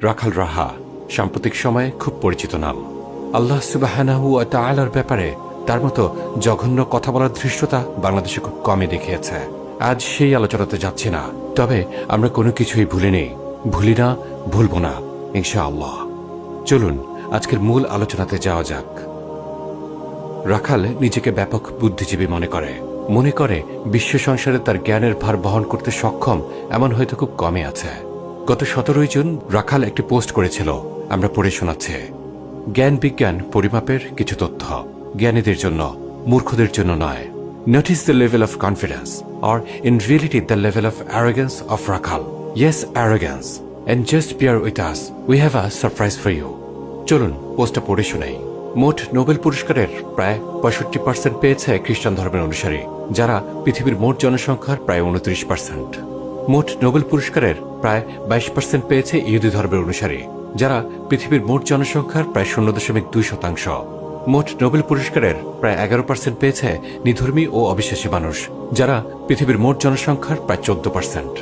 রাখাল রাহা সাম্প্রতিক সময়ে খুব পরিচিত নাম। আল্লাহ সুবহানাহু ওয়া তাআলার ব্যাপারে তার মতো জঘন্য কথা বলার ধৃষ্টতা বাংলাদেশে খুব কমই দেখিয়েছে। আজ সেই আলোচনাতে যাচ্ছি না, তবে আমরা কোনো কিছুই ভুলিনি, ভুলি না, ভুলব না ইনশাআল্লাহ। চলুন আজকের মূল আলোচনাতে যাওয়া যাক। রাখাল নিজেকে ব্যাপক বুদ্ধিজীবী মনে করে বিশ্ব সংসারে তার জ্ঞানের ভার বহন করতে সক্ষম এমন হয়তো খুব কমই আছে। গত 17 জুন রাখাল একটি পোস্ট করেছিল, আমরা পড়ে শোনাচ্ছি। জ্ঞান বিজ্ঞান পরিমাপের কিছু তথ্য, জ্ঞানীদের জন্য, মূর্খদের জন্য নয়। Notice the level of confidence, or in reality the level of arrogance of Rakhal. Yes, arrogance. And just bear with us, we have a surprise for you. চলুন পোস্টটা পড়ে শোনাই। মোট নোবেল পুরস্কারের প্রায় 65% পেয়েছে খ্রিস্টান ধর্মের অনুসারী, যারা পৃথিবীর মোট জনসংখ্যার প্রায় 29%। মোট নোবেল পুরস্কারের প্রায় 22% পেয়েছে ইহুদি ধর্মের অনুসারী, যারা পৃথিবীর মোট জনসংখ্যার প্রায় 0.2%। মোট নোবেল পুরস্কারের প্রায় 11% পেয়েছে নিধর্মী ও অবিশ্বাসী মানুষ, যারা পৃথিবীর মোট জনসংখ্যার প্রায় 14%।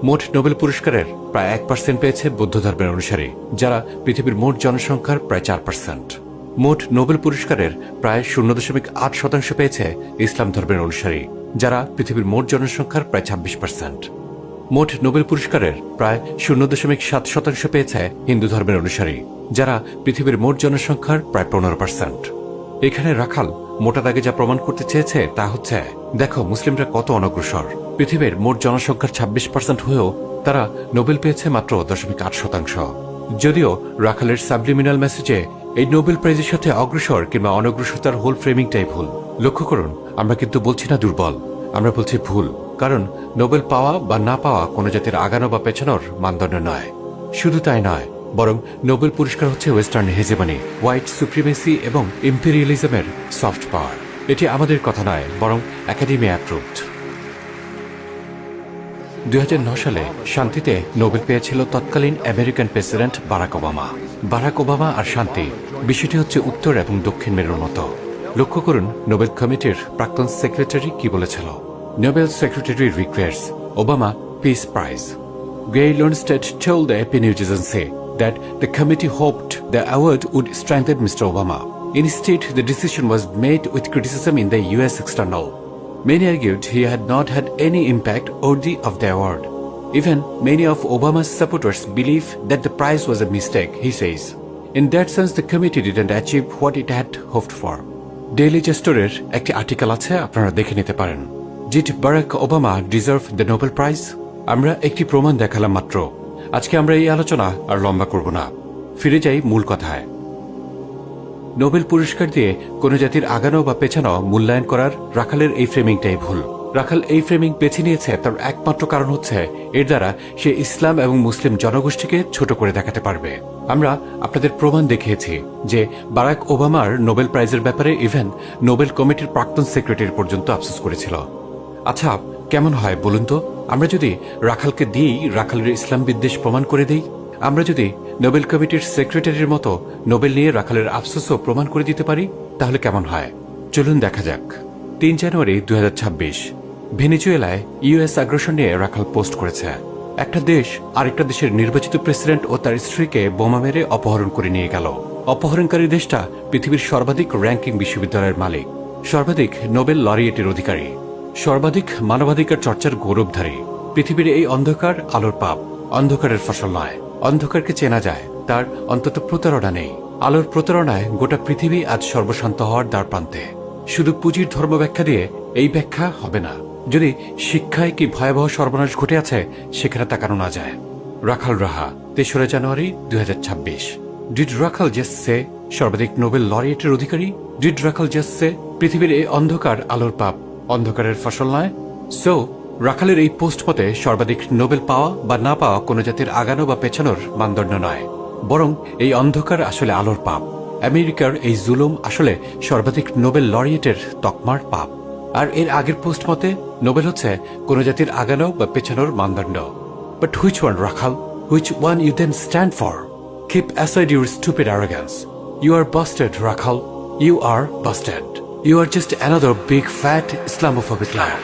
মোট নোবেল পুরস্কারের প্রায় 1% পেয়েছে বৌদ্ধ ধর্মের অনুসারী, যারা পৃথিবীর মোট জনসংখ্যার প্রায় 4%। মোট নোবেল পুরস্কারের প্রায় 0.8% পেয়েছে ইসলাম ধর্মের অনুসারী, যারা পৃথিবীর মোট জনসংখ্যার প্রায় 26%। মোট নোবেল পুরস্কারের প্রায় 0.7% পেয়েছে হিন্দু ধর্মের অনুসারী, যারা পৃথিবীর মোট জনসংখ্যার প্রায় 15%। এখানে রাখাল মোটা দাগে যা প্রমাণ করতে চেয়েছে তা হচ্ছে, দেখো মুসলিমরা কত অনগ্রসর। পৃথিবীর মোট জনসংখ্যার 26% হয়েও তারা নোবেল পেয়েছে মাত্র 0.8%। যদিও রাখালের সাবলিমিনাল মেসেজে এই নোবেল প্রাইজের সাথে অগ্রসর কিংবা অনগ্রসরতার হোল ফ্রেমিংটাই ভুল। লক্ষ্য করুন, আমরা কিন্তু বলছি না দুর্বল, আমরা বলছি ভুল। কারণ নোবেল পাওয়া বা না পাওয়া কোনো জাতির আগানো বা পেছানোর মানদণ্ড নয়। শুধু তাই নয়, বরং নোবেল পুরস্কার হচ্ছে ওয়েস্টার্ন হেজেমনি, হোয়াইট সুপ্রিমেসি এবং ইম্পেরিয়ালিজমের সফট পাওয়ার। এটি আমাদের কথা নয়, বরং একাডেমি অ্যাপ্রুভড। 2009 সালে শান্তিতে নোবেল পেয়েছিল তৎকালীন American president Barack Obama. Barack Obama আর শান্তি, বিষয়টি হচ্ছে উত্তর এবং দক্ষিণ মেরুর মতো। লক্ষ্য করুন নোবেল কমিটির প্রাক্তন সেক্রেটারি কি বলেছিল। Nobel Secretary requests Obama Peace Prize. Gay Lundstedt told the AP News Agency that the committee hoped the award would strengthen Mr. Obama. Instead, the decision was made with criticism in the U.S. external. Many argued he had not had any impact worthy of the award. Even many of Obama's supporters believe that the prize was a mistake, he says. In that sense, the committee didn't achieve what it had hoped for. Daily Gesture একটি article আছে, আপনারা দেখে নিতে পারেন। Did Barack Obama deserve the Nobel Prize? আমরা একটি প্রমাণ দেখালাম মাত্র। আজকে আমরা এই আলোচনা আর লম্বা করব না, ফিরে যাই মূল কথায়। নোবেল পুরস্কার দিয়ে কোনো জাতির আগানো বা পেছানো মূল্যায়ন করার রাখালের এই ফ্রেমিংটাই ভুল। রাখাল এই ফ্রেমিং বেছে নিয়েছে, তার একমাত্র কারণ হচ্ছে এর দ্বারা সে ইসলাম এবং মুসলিম জনগোষ্ঠীকে ছোট করে দেখাতে পারবে। আমরা আপনাদের প্রমাণ দেখিয়েছি যে বারাক ওবামার নোবেল প্রাইজের ব্যাপারে ইভেন নোবেল কমিটির প্রাক্তন সেক্রেটারি পর্যন্ত আফসোস করেছিল। আচ্ছা, কেমন হয় বলুন তো, আমরা যদি রাখালকে দিয়েই রাখালের ইসলাম বিদ্বেষ প্রমাণ করে দিই? আমরা যদি নোবেল কমিটির সেক্রেটারির মতো নোবেল নিয়ে রাখালের আফসোসও প্রমাণ করে দিতে পারি, তাহলে কেমন হয়? চলুন দেখা যাক। 3 জানুয়ারি 2026 ভেনেজুয়েলায় ইউএস আগ্রাসন নিয়ে রাখাল পোস্ট করেছে। একটা দেশ আরেকটা দেশের নির্বাচিত প্রেসিডেন্ট ও তার স্ত্রীকে বোমা মেরে অপহরণ করে নিয়ে গেল। অপহরণকারী দেশটা পৃথিবীর সর্বাধিক র্যাঙ্কিং বিশ্ববিদ্যালয়ের মালিক, সর্বাধিক নোবেল লরিয়েটের অধিকারী, সর্বাধিক মানবাধিকার চর্চার গৌরবধারী। পৃথিবীর এই অন্ধকার আলোর পাপ, অন্ধকারের ফসল নয়। অন্ধকারকে চেনা যায়, তার অন্তত প্রতারণা নেই। আলোর প্রতারণায় গোটা পৃথিবী আজ সর্বশান্ত হওয়ার দ্বার প্রান্তে। শুধু পুঁজির ধর্ম ব্যাখ্যা দিয়ে এই ব্যাখ্যা হবে না। যদি শিক্ষায় কি ভয়াবহ সর্বনাশ ঘটে আছে সেখানে তাকানো না যায়। রাখাল রাহা 3 জানুয়ারি 2026। ডিড রাখাল জাস্ট সে সর্বাধিক নোবেল লরিয়েটের অধিকারী? ডিড রাখাল জাস্ট সে পৃথিবীর এই অন্ধকার আলোর পাপ, অন্ধকারের ফসল নয়? সো রাখালের এই পোস্ট মতে সর্বাধিক নোবেল পাওয়া বা না পাওয়া কোনো জাতির আগানো বা পেছানোর মানদণ্ড নয়, বরং এই অন্ধকার আসলে আলোর পাপ। আমেরিকার এই জুলুম আসলে সর্বাধিক নোবেল লরিয়েটের তকমার পাপ। আর এর আগের পোস্ট মতে নোবেল হচ্ছে কোনো জাতির আগানো বা পেছানোর মানদণ্ড। বাট হুইচ ওয়ান রাখাল? Which one you then stand for? Keep aside your stupid arrogance. You are busted, Rakhal. You are busted. You are just another big fat Islamophobic liar.